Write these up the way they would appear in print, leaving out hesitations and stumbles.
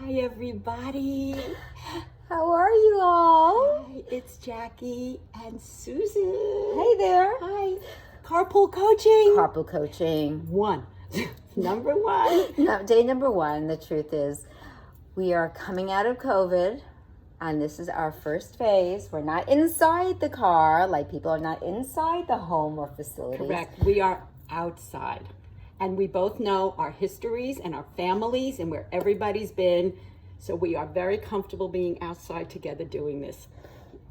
Hi, everybody. How are you all? Hi, it's Jacqui and Susan. Hey there. Hi. Carpool coaching. Carpool coaching. Number one. No, day number one, the truth is, we are coming out of COVID, and this is our first phase. We're not inside the car, like people are not inside the home or facilities. Correct. We are outside. And we both know our histories and our families and where everybody's been. So we are very comfortable being outside together doing this.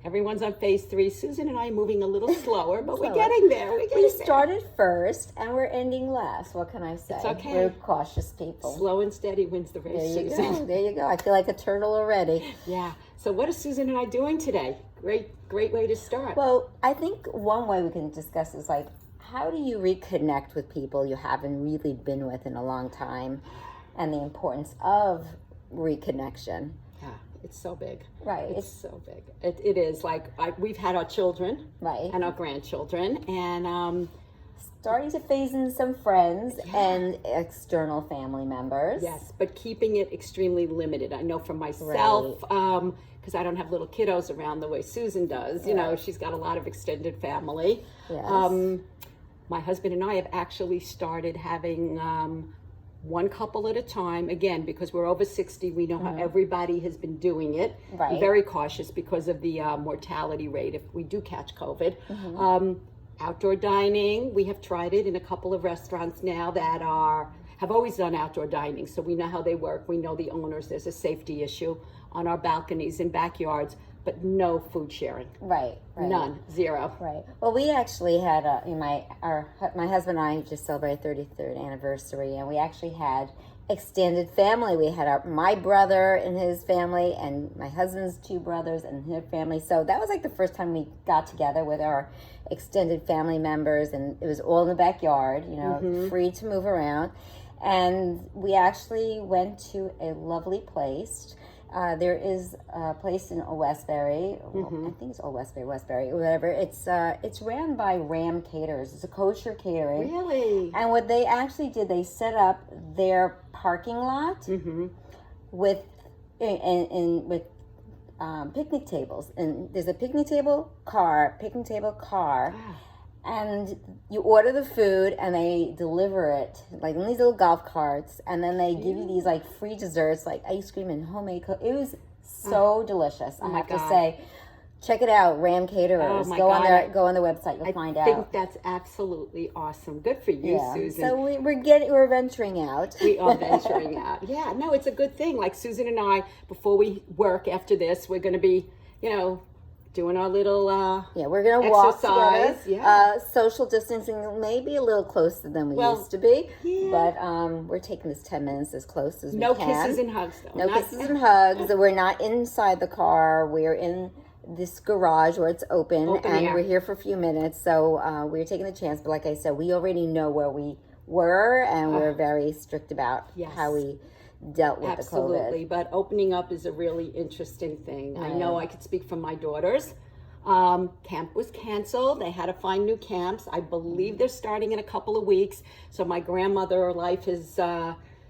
Everyone's on phase 3. Susan and I are moving a little slower, but we're getting there. We started first and we're ending last. What can I say? It's okay. We're cautious people. Slow and steady wins the race, There you Susan. go. There you go. I feel like a turtle already. Yeah. So what are Susan and I doing today? Great way to start. Well, I think one way we can discuss is like, how do you reconnect with people you haven't really been with in a long time, and the importance of reconnection? Yeah, it's so big. Right. It's so big. It is. Like, we've had our children. Right. And our grandchildren. And starting to phase in some friends and external family members. yes, but keeping it extremely limited. I know for myself, because I don't have little kiddos around the way Susan does. You know, she's got a lot of extended family. Yes. My husband and I have actually started having one couple at a time. Again, because we're over 60, we know how everybody has been doing it. Right. We're very cautious because of the mortality rate if we do catch COVID. Outdoor dining, we have tried it in a couple of restaurants now that have always done outdoor dining, so we know how they work. We know the owners. There's a safety issue on our balconies and backyards, but no food sharing. Right. None. Zero. Right. Well, we actually had my husband and I just celebrated 33rd anniversary, and we actually had extended family. We had my brother and his family, and my husband's 2 brothers and their family. So that was like the first time we got together with our extended family members, and it was all in the backyard, free to move around. And we actually went to a lovely place. There is a place in Old Westbury. I think it's Old Westbury, whatever. It's ran by Ram Caterers. It's a kosher catering. Really? And what they actually did, they set up their parking lot with picnic tables. And there's a picnic table car, and you order the food and they deliver it like in these little golf carts, and then they give you these like free desserts like ice cream and homemade it was so delicious. I have to say, check it out, Ram Caterers. Go on their website, you'll find out. I think that's absolutely awesome. Good for you, Susan. So we're venturing out. We are venturing out. Yeah, no, it's a good thing. Like Susan and I, before we work after this, we're going to be, doing our little we're gonna walk together. Social distancing maybe a little closer than we used to be, but we're taking this 10 minutes as close as we can. No kisses and hugs, though. No kisses and hugs. We're not inside the car. We're in this garage where it's open and we're here for a few minutes. So we're taking the chance. But like I said, we already know where we were, and we're very strict about how we dealt with the COVID. Absolutely, but opening up is a really interesting thing. I know I could speak for my daughters. Camp was canceled. They had to find new camps. I believe they're starting in a couple of weeks. So my grandmother life is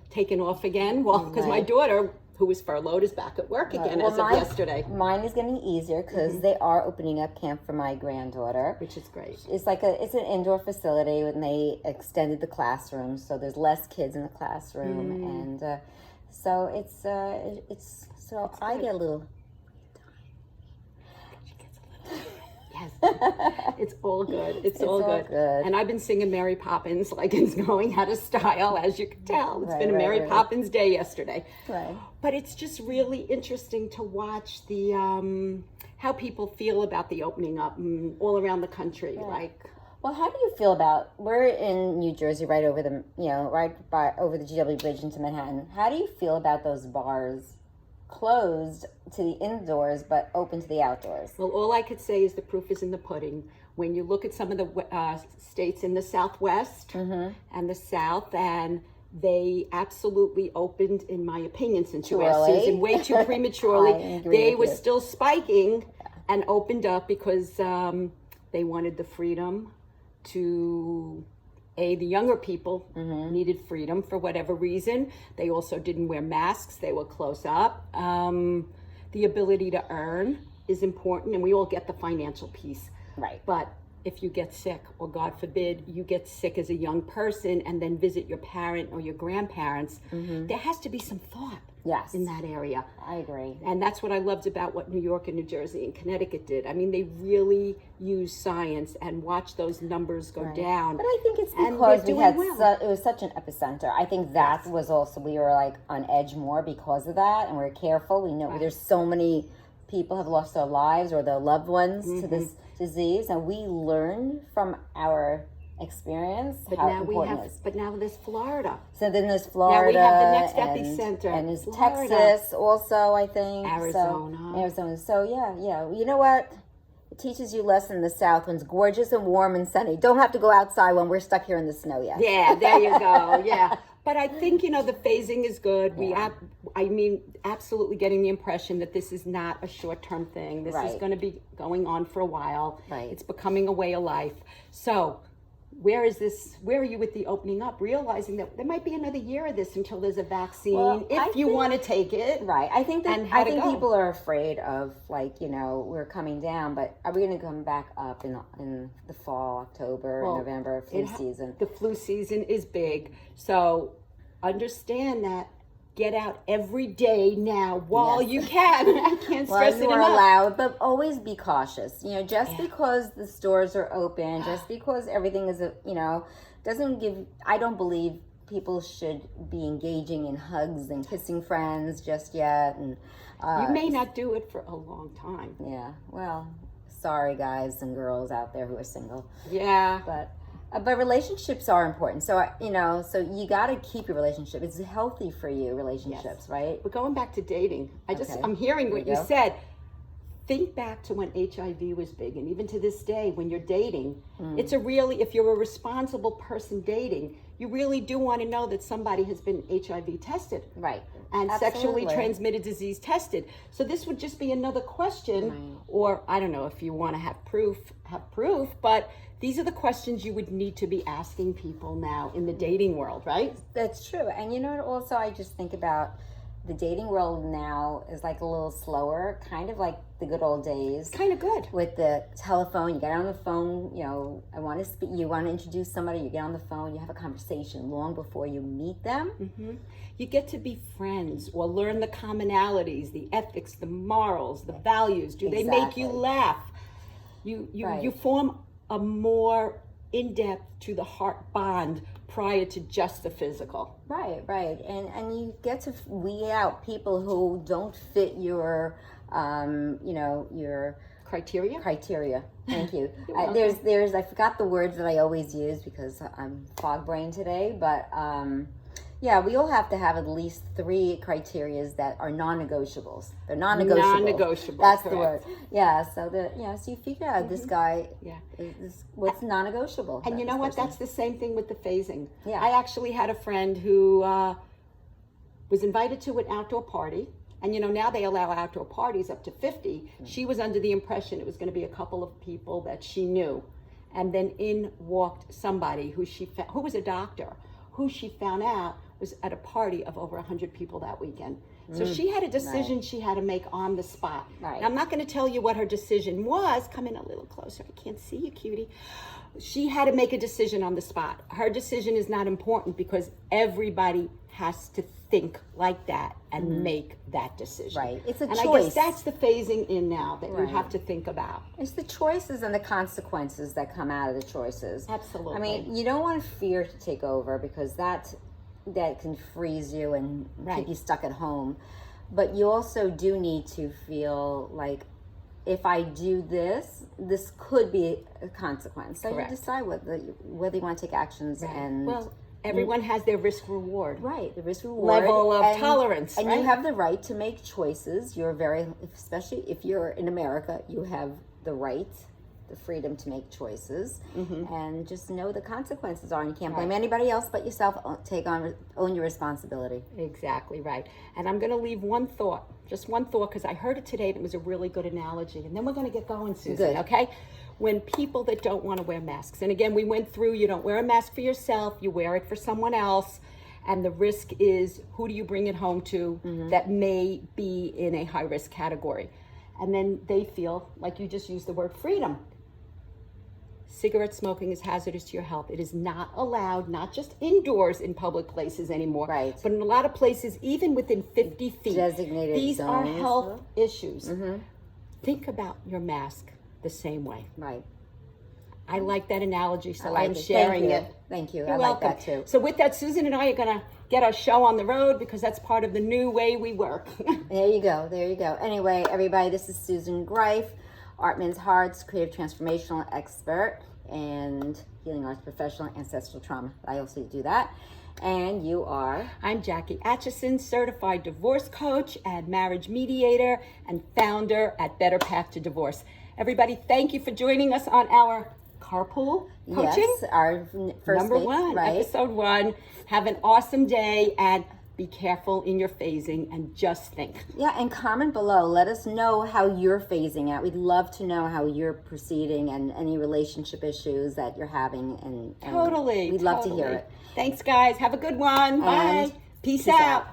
taken off again. Well, because my daughter, who was furloughed, is back at work again as of yesterday. Mine is getting easier because they are opening up camp for my granddaughter, which is great. It's like it's an indoor facility, and they extended the classroom, so there's less kids in the classroom, and so it's I get a little. She gets a little. Yes, it's all good. It's all good. And I've been singing Mary Poppins like it's going out of style, as you can tell. It's been a Mary Poppins day yesterday. Right. But it's just really interesting to watch the how people feel about the opening up all around the country. Well, how do you feel about, we're in New Jersey, right over the over the GW Bridge into Manhattan. How do you feel about those bars closed to the indoors but open to the outdoors? Well, all I could say is the proof is in the pudding. When you look at some of the states in the Southwest and the South, and they absolutely opened, in my opinion, since you asked Susan, way too prematurely. They were still spiking and opened up because they wanted the freedom to the younger people needed freedom for whatever reason. They also didn't wear masks. They were close up. The ability to earn is important, and we all get the financial piece. Right. But if you get sick, or God forbid, you get sick as a young person and then visit your parent or your grandparents, there has to be some thought in that area. I agree. And that's what I loved about what New York and New Jersey and Connecticut did. I mean, they really used science and watched those numbers go down. But I think it's because we had it was such an epicenter. I think that was also, we were like on edge more because of that, and we're careful. We know there's so many people have lost their lives or their loved ones to this disease, and we learn from our experience how important it is. But now there's Florida. So then there's Florida. Now we have the next epicenter. And there's Texas also, I think. Arizona. So yeah. You know what? It teaches you less in the South when it's gorgeous and warm and sunny. Don't have to go outside when we're stuck here in the snow yet. Yeah, there you go. Yeah. But I think, the phasing is good. I mean, absolutely getting the impression that this is not a short-term thing. This is going to be going on for a while. Right. It's becoming a way of life. So where are you with the opening up, realizing that there might be another year of this until there's a vaccine, if you want to take it. Right. I think people are afraid of, we're coming down, but are we going to come back up in the fall, October, November, flu season? The flu season is big. So understand that. Get out every day now while you can. I can't stress it enough. Well, you are allowed, but always be cautious. Just because the stores are open, just because everything is, I don't believe people should be engaging in hugs and kissing friends just yet. And you may not do it for a long time. Yeah. Well, sorry guys and girls out there who are single. Yeah. But relationships are important. So, so you got to keep your relationship. It's healthy for you, relationships, right? But going back to dating, I'm hearing what you said. Think back to when HIV was big, and even to this day, when you're dating, it's if you're a responsible person dating, you really do want to know that somebody has been HIV tested. Right. And sexually transmitted disease tested. So this would just be another question, or I don't know if you want to have proof, but these are the questions you would need to be asking people now in the dating world, right? That's true. And also I just think about the dating world now is like a little slower, kind of like the good old days. Kind of good. With the telephone, you get on the phone, I want to speak, you want to introduce somebody, you get on the phone, you have a conversation long before you meet them. Mm-hmm. You get to be friends or learn the commonalities, the ethics, the morals, the values. Do they make you laugh? You form a more in-depth to the heart bond prior to just the physical. Right. And you get to weed out people who don't fit your, your criteria. Thank you. There's I forgot the words that I always use because I'm fog brain today, but we all have to have at least 3 criterias that are non-negotiables. They're non-negotiable. Non-negotiable. That's correct. the word. Yeah. So so you figure out this guy. Yeah. What's non-negotiable. And you know what? That's the same thing with the phasing. Yeah. I actually had a friend who was invited to an outdoor party. And now they allow outdoor parties up to 50. She was under the impression it was going to be a couple of people that she knew. And then in walked somebody who was a doctor, who she found out was at a party of over 100 people that weekend. So she had a decision she had to make on the spot. Right. Now, I'm not going to tell you what her decision was. Come in a little closer. I can't see you, cutie. She had to make a decision on the spot. Her decision is not important because everybody has to think like that and make that decision. Right. It's a choice. And I guess that's the phasing in now that you have to think about. It's the choices and the consequences that come out of the choices. Absolutely. I mean, you don't want fear to take over because that can freeze you and keep you stuck at home. But you also do need to feel like, if I do this could be a consequence. So Correct. you decide whether you want to take actions and everyone has their risk reward. Right, the risk reward level of tolerance. And you have the right to make choices. Especially if you're in America, you have the right, the freedom to make choices, and just know the consequences are. And you can't blame anybody else but yourself. Own your responsibility. Exactly right. And I'm going to leave just one thought, because I heard it today and it was a really good analogy. And then we're going to get going, Susan. Good. Okay. when people that don't want to wear masks, and again, we went through, you don't wear a mask for yourself, you wear it for someone else, and the risk is who do you bring it home to that may be in a high risk category. And then they feel, like you just used the word freedom. Cigarette smoking is hazardous to your health. It is not allowed, not just indoors in public places anymore, Right. but in a lot of places, even within 50 feet. Designated These are zones. health issues. Think about your mask the same way. Right. I like that analogy, so I I'm like it. sharing Thank you. it. Thank you. You're I welcome. like that too. So with that, Susan and I are going to get our show on the road because that's part of the new way we work. There you go. There you go. Anyway, everybody, this is Susan Greif, Art Men's Hearts, creative transformational expert and healing arts professional, ancestral trauma. I also do that. And you are? I'm Jacqui Atcheson, certified divorce coach and marriage mediator and founder at Better Path to Divorce. Everybody, thank you for joining us on our Carpool coaching. Yes, our first Number phase, one, right? episode 1. Have an awesome day and be careful in your phasing and just think. Yeah, and comment below. Let us know how you're phasing out. We'd love to know how you're proceeding and any relationship issues that you're having. And Totally. we'd love to hear it. Thanks, guys. Have a good one. Bye. And Peace peace out. out.